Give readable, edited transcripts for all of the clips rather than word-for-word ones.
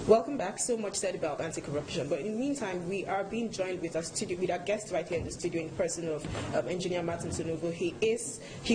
Welcome back. So much said about anti-corruption, but in the meantime, we are being joined with our guest right here in the studio in person of Engineer Martin Sonovo. He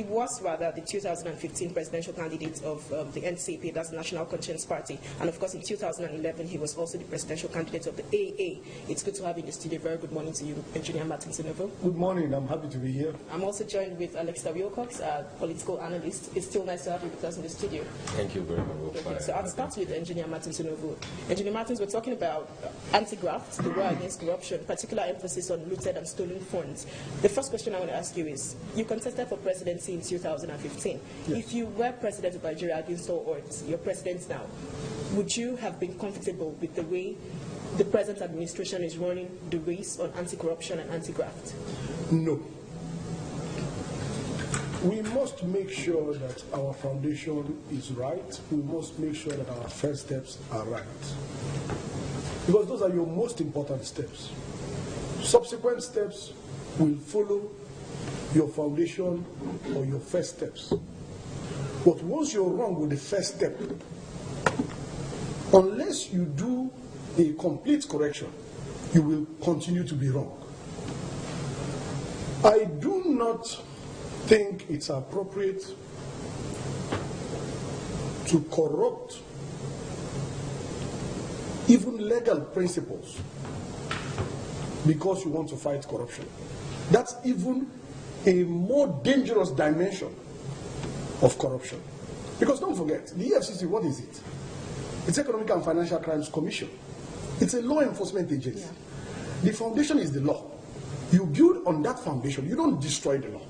was the 2015 presidential candidate of the NCP, that's the National Conscience Party, and of course in 2011 he was also the presidential candidate of the AA. It's good to have you in the studio. Very good morning to you, Engineer Martin Sonovo. Good morning. I'm happy to be here. I'm also joined with Alexa Wilcox, a political analyst. It's still nice to have you with us in the studio. Thank you very much. Okay, so I'll start with Engineer Martin Sonovo. Engineer Martins, we're talking about anti-graft, the war against corruption, particular emphasis on looted and stolen funds. The first question I want to ask you is, you contested for presidency in 2015. Yes. If you were president of Nigeria against all odds, you're president now, would you have been comfortable with the way the present administration is running the race on anti-corruption and anti-graft? No. We must make sure that our foundation is right. We must make sure that our first steps are right. Because those are your most important steps. Subsequent steps will follow your foundation or your first steps. But once you're wrong with the first step, unless you do a complete correction, you will continue to be wrong. I do not think it's appropriate to corrupt even legal principles because you want to fight corruption. That's even a more dangerous dimension of corruption. Because don't forget, the EFCC, what is it? It's Economic and Financial Crimes Commission. It's a law enforcement agency. Yeah. The foundation is the law. You build on that foundation. You don't destroy the law.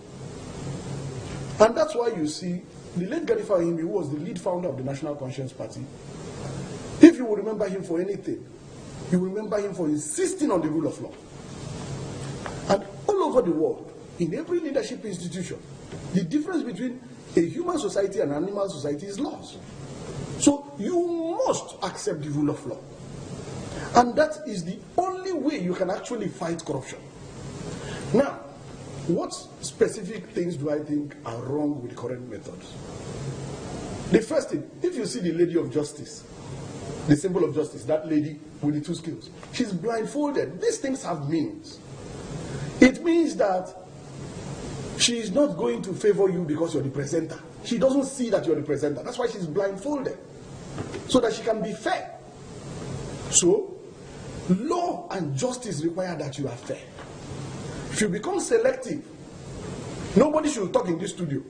And that's why you see the late Gani Fahimi, who was the lead founder of the National Conscience Party, if you will remember him for anything, you will remember him for insisting on the rule of law. And all over the world, in every leadership institution, the difference between a human society and an animal society is laws. So you must accept the rule of law. And that is the only way you can actually fight corruption. Now, what specific things do I think are wrong with the current methods? The first thing, if you see the Lady of Justice, the symbol of justice, that lady with the two skills, she's blindfolded. These things have meanings. It means that she is not going to favor you because you're the presenter. She doesn't see that you're the presenter. That's why she's blindfolded, so that she can be fair. So, law and justice require that you are fair. If you become selective, nobody should talk in this studio.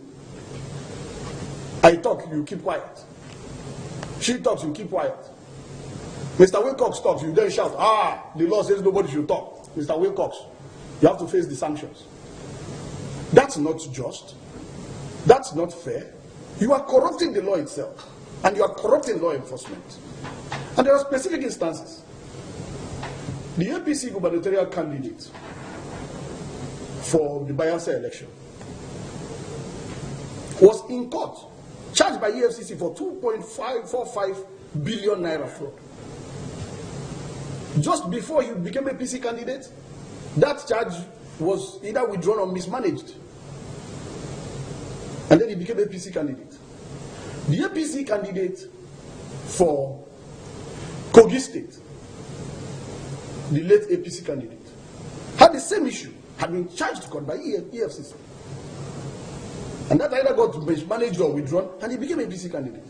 I talk, you keep quiet. She talks, you keep quiet. Mr. Wilcox talks, you then shout, the law says nobody should talk. Mr. Wilcox, you have to face the sanctions. That's not just. That's not fair. You are corrupting the law itself. And you are corrupting law enforcement. And there are specific instances. The APC gubernatorial candidate for the Bayelsa election was in court, charged by EFCC for 2.545 billion naira fraud. Just before he became a APC candidate, that charge was either withdrawn or mismanaged. And then he became a APC candidate. The APC candidate for Kogi State, the late APC candidate, had the same issue, had been charged to court by EFCC. And that either got mismanaged or withdrawn, and he became a APC candidate.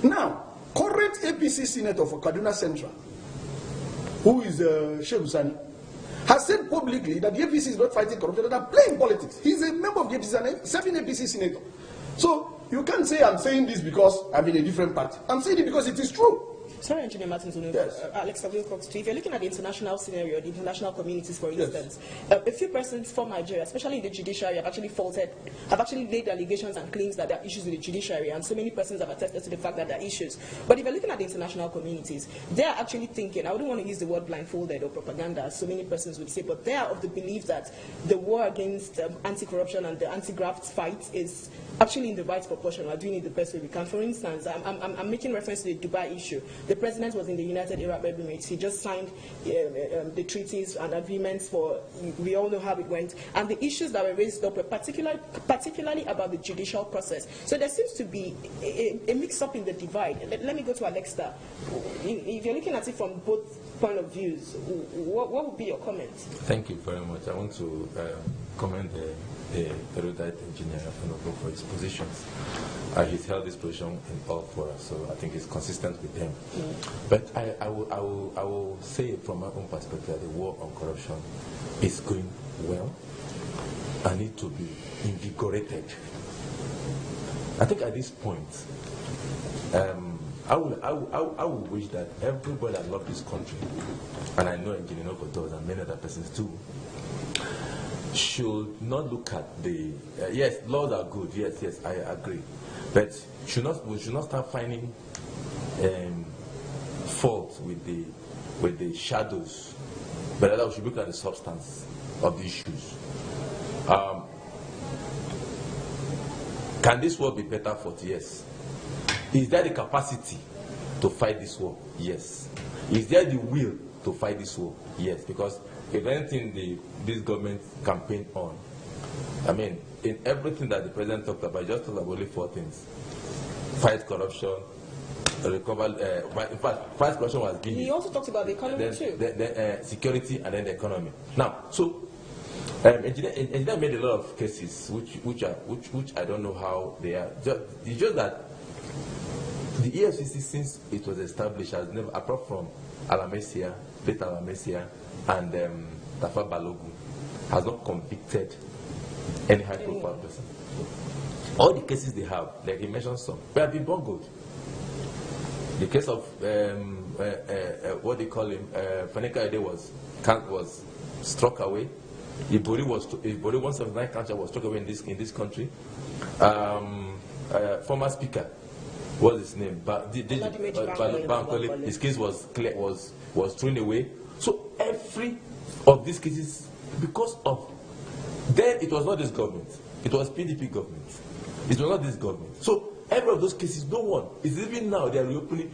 Now, current APC senator for Kaduna Central, who is Sheikh Husani, has said publicly that the APC is not fighting corruption, that they are playing politics. He's a member of the APC and serving APC senator. So you can't say I'm saying this because I'm in a different party. I'm saying it because it is true. Sorry, Engineer Martin Sonovo. Yes. Alexa Wilcox, if you're looking at the international scenario, the international communities, for instance, yes, a few persons from Nigeria, especially in the judiciary, have actually laid allegations and claims that there are issues with the judiciary, and so many persons have attested to the fact that there are issues. But if you're looking at the international communities, they are actually thinking, I wouldn't want to use the word blindfolded or propaganda, as so many persons would say, but they are of the belief that the war against anti-corruption and the anti-graft fight is actually in the right proportion, we're doing it the best way we can. For instance, I'm making reference to the Dubai issue. The president was in the United Arab Emirates. He just signed the treaties and agreements for, we all know how it went. And the issues that were raised up were particularly about the judicial process. So there seems to be a mix-up in the divide. Let me go to Alexa. If you're looking at it from both point of views, what would be your comments? Thank you very much. I want to commend the erudite engineer for his positions. He's held this position in all fora, so I think it's consistent with them. But I will say from my own perspective, the war on corruption is going well and need to be invigorated. I think at this point, I would wish that everybody that loves this country, and I know Engineer Noko does, and many other persons too, should not look at the yes, laws are good. Yes, I agree, but we should not start finding fault with the shadows, but rather we should look at the substance of the issues. Can this war be better fought? Yes. Is there the capacity to fight this war? Yes. Is there the will to fight this war? Yes. Because if anything this government campaign on, I mean, in everything that the president talked about, just talked about only 4 things: fight corruption, recover. In fact, fight corruption was given. He also talked about the economy too. The security and then the economy. Now, so engineer made a lot of cases which I don't know how they are. It's just that the EFCC, since it was established, has never, apart from Alamesia, late Alamesia, and Tafa Balogun, has not convicted any high-profile person. All the cases they have, like he mentioned some, they have been bungled. The case of what they call him, Faneka Ede was struck away. Ibori 179 cancer was struck away in this country. Former speaker, what's his name? His case was thrown away. So every of these cases, because of then it was not this government, it was PDP government. It was not this government. So every of those cases, no one is even now. They are reopening.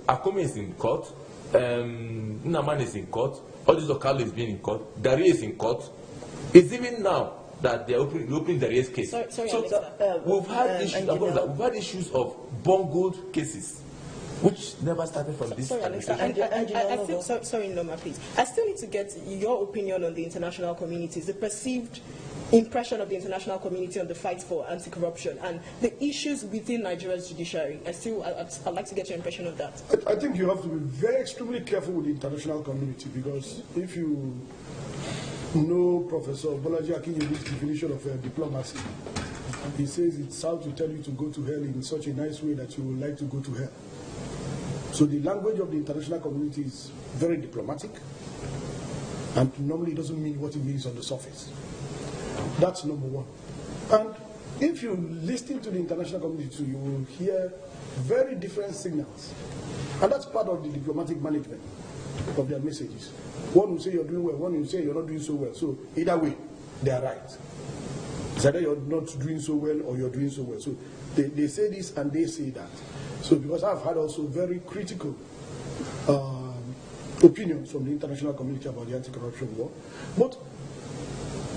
Akome is in court. Naman is in court. Odis Okalo is being in court. Dari is in court. It's even now that they are opening Dari's case. Sorry, we've had issues of bungled cases, which never started from this. Sorry, Alexa. Sorry, Noma, please. I still need to get your opinion on the international communities, the perceived impression of the international community on the fight for anti-corruption and the issues within Nigeria's judiciary. I'd like to get your impression of that. I think you have to be very extremely careful with the international community, because if you know Professor Bolaji Akinyebu's definition of diplomacy, he says it's how to tell you to go to hell in such a nice way that you would like to go to hell. So the language of the international community is very diplomatic, and normally it doesn't mean what it means on the surface. That's number one. And if you listen to the international community, you will hear very different signals. And that's part of the diplomatic management of their messages. One will say you're doing well, one will say you're not doing so well. So either way, they are right. It's either you're not doing so well or you're doing so well. So they say this and they say that. So because I've had also very critical opinions from the international community about the anti-corruption war. But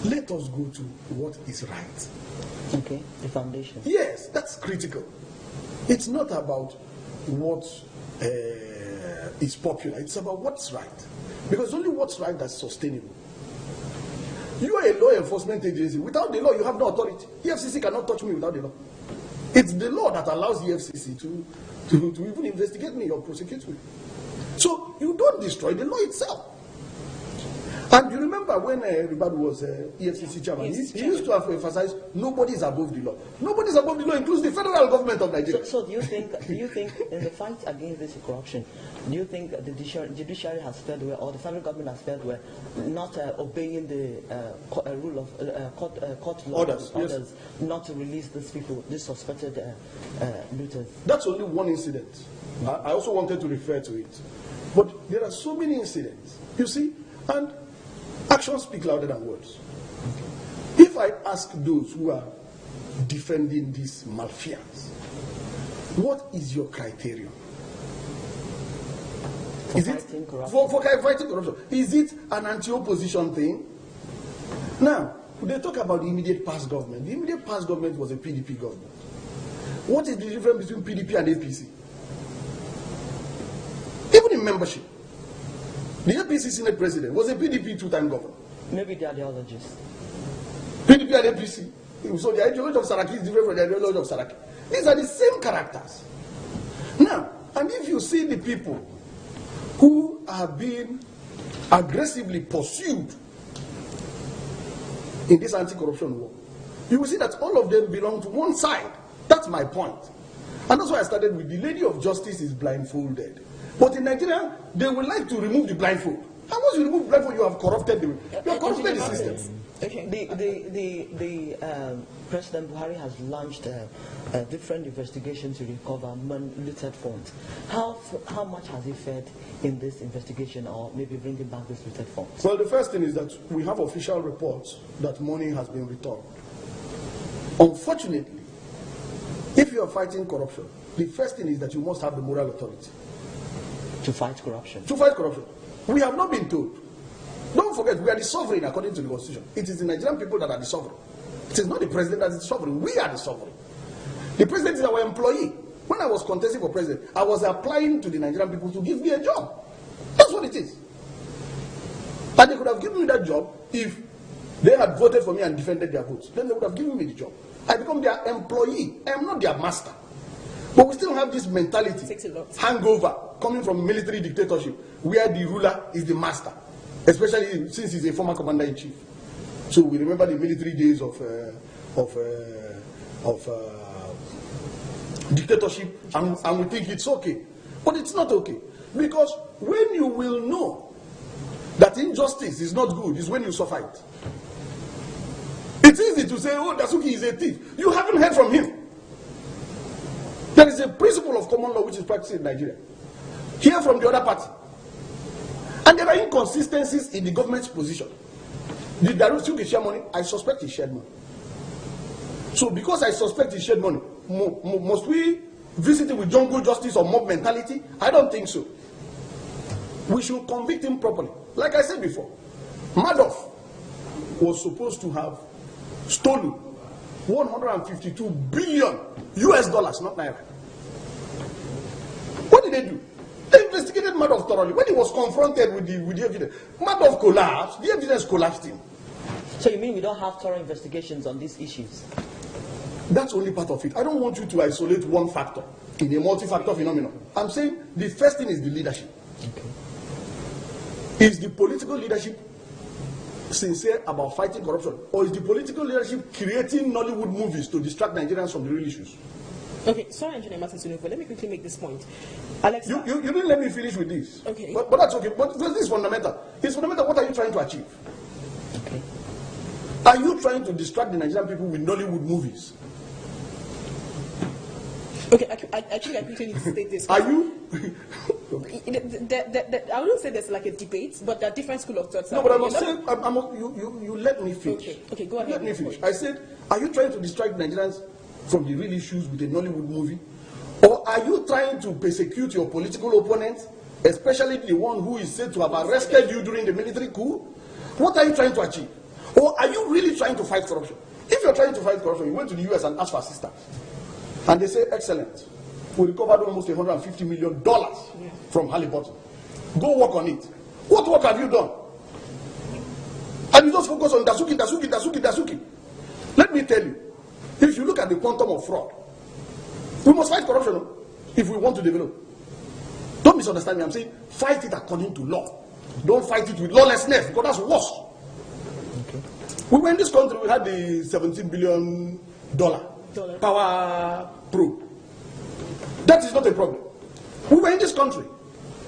let us go to what is right. Okay, the foundation. Yes, that's critical. It's not about what is popular. It's about what's right. Because only what's right that's sustainable. You are a law enforcement agency. Without the law, you have no authority. EFCC cannot touch me without the law. It's the law that allows the EFCC to even investigate me or prosecute me. So you don't destroy the law itself. And you remember when everybody was EFCC chairman, he used to have emphasized nobody is above the law. Nobody is above the law, includes the federal government of Nigeria. So do you think in the fight against this corruption, do you think the judiciary has fared well, or the federal government has fared well, not obeying the rule of court law orders, yes, not to release these people, these suspected looters? That's only one incident. I also wanted to refer to it. But there are so many incidents, you see, and actions speak louder than words. If I ask those who are defending these malfeasance? What is your criterion? Is it for fighting corruption? Is it an anti-opposition thing? Now, they talk about the immediate past government. The immediate past government was a PDP government. What is the difference between PDP and APC? Even in membership, the APC Senate president was a PDP two-time governor. Maybe the ideologies. PDP and APC. So the ideology of Saraki is different from the ideology of Saraki. These are the same characters. Now, and if you see the people who are being aggressively pursued in this anti-corruption war, you will see that all of them belong to one side. That's my point. And that's why I started with the lady of justice is blindfolded. But in Nigeria, they would like to remove the blindfold. And once you remove the blindfold, you have corrupted the system. Okay. President Buhari has launched different investigations to recover looted funds. How much has he fed in this investigation, or maybe bringing back these looted funds? Well, the first thing is that we have official reports that money has been returned. Unfortunately, if you are fighting corruption, the first thing is that you must have the moral authority. To fight corruption. To fight corruption. We have not been told. Don't forget, we are the sovereign according to the Constitution. It is the Nigerian people that are the sovereign. It is not the president that is the sovereign. We are the sovereign. The president is our employee. When I was contesting for president, I was applying to the Nigerian people to give me a job. That's what it is. And they could have given me that job if they had voted for me and defended their votes. Then they would have given me the job. I become their employee. I am not their master. But we still have this mentality, hangover, coming from military dictatorship, where the ruler is the master, especially since he's a former commander-in-chief. So we remember the military days of dictatorship, and we think it's okay. But it's not okay. Because when you will know that injustice is not good, is when you suffer it. It's easy to say, oh, Dasuki is a thief. You haven't heard from him. There is a principle of common law which is practiced in Nigeria. Hear from the other party. And there are inconsistencies in the government's position. Did Dasuki share money? I suspect he shared money. So because I suspect he shared money, must we visit him with jungle justice or mob mentality? I don't think so. We should convict him properly. Like I said before, Madoff was supposed to have stolen 152 billion US dollars, not naira. What did they do? They investigated Madoff thoroughly. When he was confronted with the evidence, Madoff collapsed. The evidence collapsed him. So you mean we don't have thorough investigations on these issues? That's only part of it. I don't want you to isolate one factor in a multi-factor phenomenon. I'm saying the first thing is the leadership. Okay. Is the political leadership sincere about fighting corruption, or is the political leadership creating Nollywood movies to distract Nigerians from the real issues? Okay, sorry, Engineer Martin Sunuvo, let me quickly make this point. Alex, you didn't let me finish with this. Okay. But that's okay. But this is fundamental. It's fundamental. What are you trying to achieve? Okay. Are you trying to distract the Nigerian people with Nollywood movies? Okay, I quickly need to state this. Are you? I wouldn't say there's like a debate, but there are different school of thoughts. No, but I must say, you let me finish. Okay, go ahead. Let me finish. I said, are you trying to distract Nigerians from the real issues with a Nollywood movie? Or are you trying to persecute your political opponent, especially the one who is said to have arrested you during the military coup? What are you trying to achieve? Or are you really trying to fight corruption? If you're trying to fight corruption, you went to the US and asked for assistance. And they say, excellent. We recovered almost $150 million from Halliburton. Go work on it. What work have you done? And you just focus on Dasuki. Let me tell you, if you look at the quantum of fraud, we must fight corruption if we want to develop. Don't misunderstand me. I'm saying fight it according to law. Don't fight it with lawlessness, because that's worse. Okay. We were in this country, we had the $17 billion power probe. That is not a problem. We were in this country.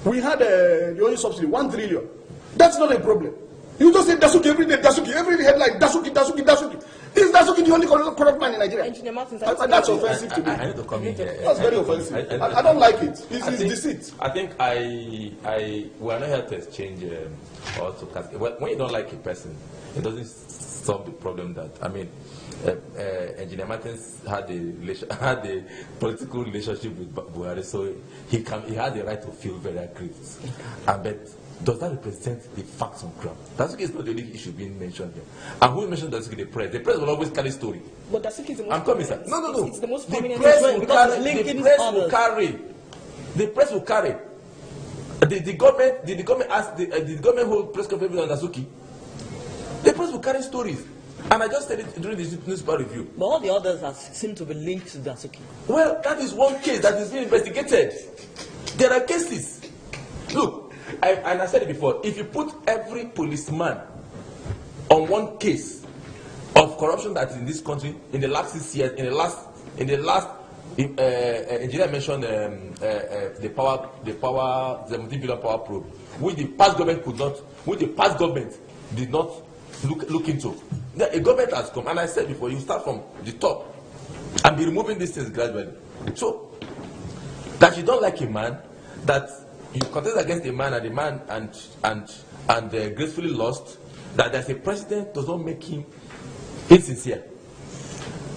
We had the oil subsidy, 1 trillion. That's not a problem. You just say Dasuki every day, Dasuki, every headline, Dasuki. Is Dasuki the only corrupt man in Nigeria? Engineer Martin, that's offensive to me. I need to come in here. That's very offensive. I don't like it. It's deceit. I think we are not here to exchange or to cast. When you don't like a person, it doesn't solve the problem that, I mean, Engineer Martins had a political relationship with Buhari, so he had the right to feel very aggrieved. But does that represent the facts on ground? Dasuki is not the only issue being mentioned here. And who mentioned Dasuki? The press. The press will always carry story. But Dasuki is the most I'm coming, sir. No. It's the most The prominent. press issue. will carry. The press will carry. Did the government ask the government hold press conference on Dasuki? The press will carry stories. And I just said it during the newspaper review. But all the others seem to be linked to Dasuki. Well, that is one case that is being investigated. There are cases. Look, and I said it before, if you put every policeman on one case of corruption that is in this country in the last 6 years, engineer mentioned the 17 billion power probe, which the past government did not look into. A government has come, and I said before, you start from the top and be removing these things gradually. So that you don't like a man, that you contest against a man, and the man gracefully lost, that there's a president does not make him insincere.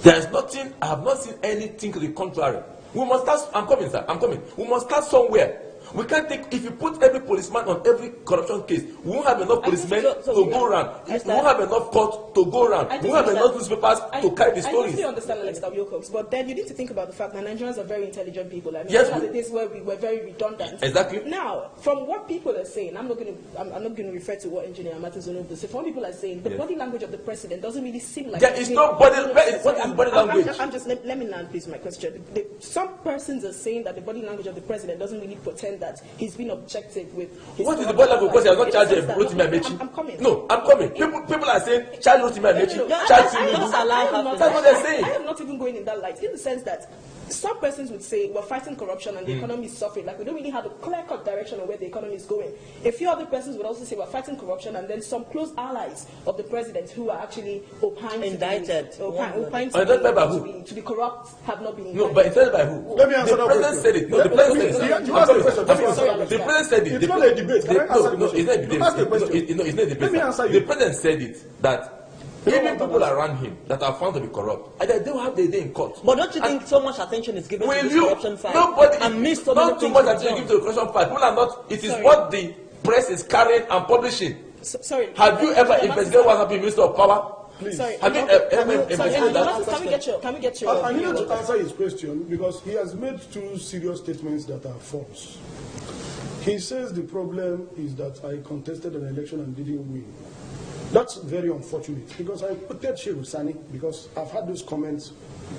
There is nothing. I have not seen anything to the contrary. We must start. I'm coming, sir. I'm coming. We must start somewhere. We can't take. If you put every policeman on every corruption case, we won't have enough policemen to go around. We won't have enough court to go around. We won't have enough newspapers to carry the stories. I totally understand Alex Wilcox, but then you need to think about the fact that Nigerians are very intelligent people. I mean, yes, one of the days where we were very redundant. Exactly. Now, from what people are saying, I'm not going to refer to what Engineer Martins Onobu said. From what people are saying, the body language of the president doesn't really seem like. There is no body. What is body language? Let me land, please. My question. Some persons are saying that the body language of the president doesn't really portend that he's been objective with. What is the body language? Because he has not charged Rotimi Amechi. I'm coming. No, I'm coming. People are saying charge Rotimi Amechi. Charge Tinubu. That's what they're saying. I am not even going in that light, in the sense that some persons would say we're fighting corruption and the economy is suffering. Like, we don't really have a clear-cut direction of where the economy is going. A few other persons would also say we're fighting corruption, and then some close allies of the president who are actually opined indicted to be corrupt have not been indicted. No, but indicted by who? Let me answer the that president question. said it. No, the president said it. You asked the question. The president said it. It's not a debate. Can I answer the No, question? it's not a debate. You asked the question. No, it's not a debate. Let me answer you. The president said it, that even people around him that are found to be corrupt, and they don't have their day in court. But don't you think so much attention is given to Will this you? corruption fight? Nobody. And missed so not too many much attention given to the corruption fight. People are not. It is what the press is carrying and publishing. Sorry. Have you ever investigated what happened in Minister of Power? Please. Sorry. Have you ever investigated that? Can we get your? I need to answer his question because he has made two serious statements that are false. He says the problem is that I contested an election and didn't win. That's very unfortunate because I quoted Shehu Sani because I've had those comments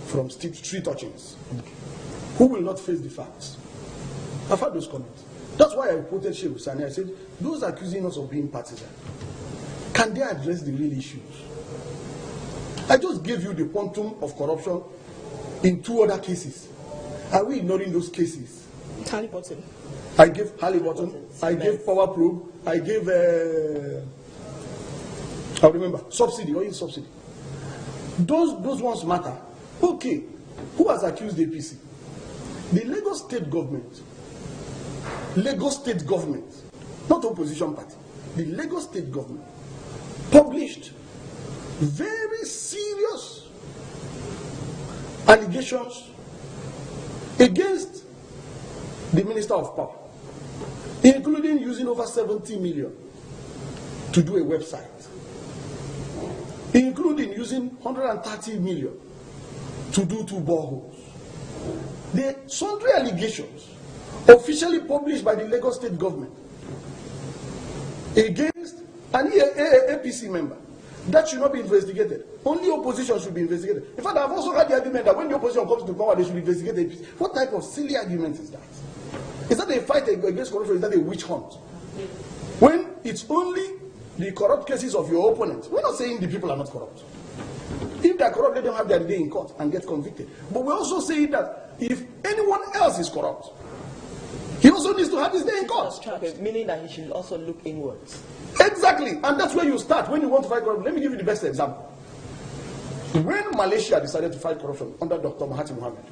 from street urchins who will not face the facts. I've had those comments. That's why I quoted Shehu Sani. I said, those accusing us of being partisan, can they address the real issues? I just gave you the quantum of corruption in two other cases. Are we ignoring those cases? Halliburton. I gave Halliburton, I gave Power Probe, I gave, I remember, subsidy, oil subsidy. Those ones matter. Okay, who has accused the APC? The Lagos State government, not opposition party, the Lagos State government published very serious allegations against the Minister of Power, including using over 70 million to do a website, including using 130 million to do 2 boreholes. The sundry allegations officially published by the Lagos State government against an APC member that should not be investigated. Only opposition should be investigated. In fact, I've also had the argument that when the opposition comes to power, they should investigate the APC. What type of silly argument is that? Is that a fight against corruption? Is that a witch hunt? When it's only the corrupt cases of your opponents, we're not saying the people are not corrupt. If they're corrupt, let them have their day in court and get convicted. But we're also saying that if anyone else is corrupt, he also needs to have his day in court. Okay, meaning that he should also look inwards. Exactly, and that's where you start when you want to fight corruption. Let me give you the best example. When Malaysia decided to fight corruption under Dr. Mahathir Mohamad,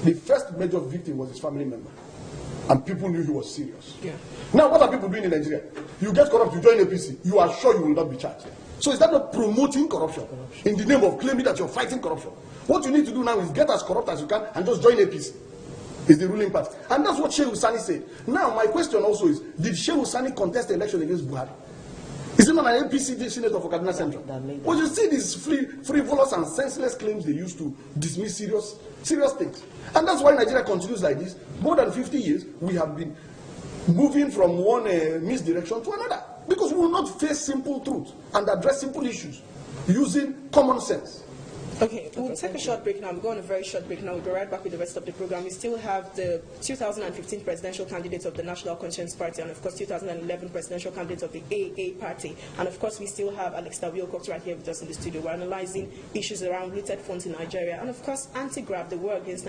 the first major victim was his family member, and people knew he was serious. Yeah. Now, what are people doing in Nigeria? You get corrupt, you join APC, you are sure you will not be charged. So is that not promoting corruption in the name of claiming that you're fighting corruption? What you need to do now is get as corrupt as you can and just join APC. Is the ruling party. And that's what Shehu Sani said. Now, my question also is, did Shehu Sani contest the election against Buhari? Is he not an APC senator for Kaduna Central? But you see these frivolous and senseless claims they used to dismiss serious things. And that's why Nigeria continues like this. More than 50 years, we have been moving from one misdirection to another. Because we will not face simple truth and address simple issues using common sense. Okay, we'll take a short break now. We'll go on a very short break now. We'll be right back with the rest of the program. We still have the 2015 presidential candidates of the National Conscience Party and, of course, 2011 presidential candidates of the AA Party. And, of course, we still have Alex Wilcox right here with us in the studio. We're analyzing issues around looted funds in Nigeria and, of course, anti-graft, the war against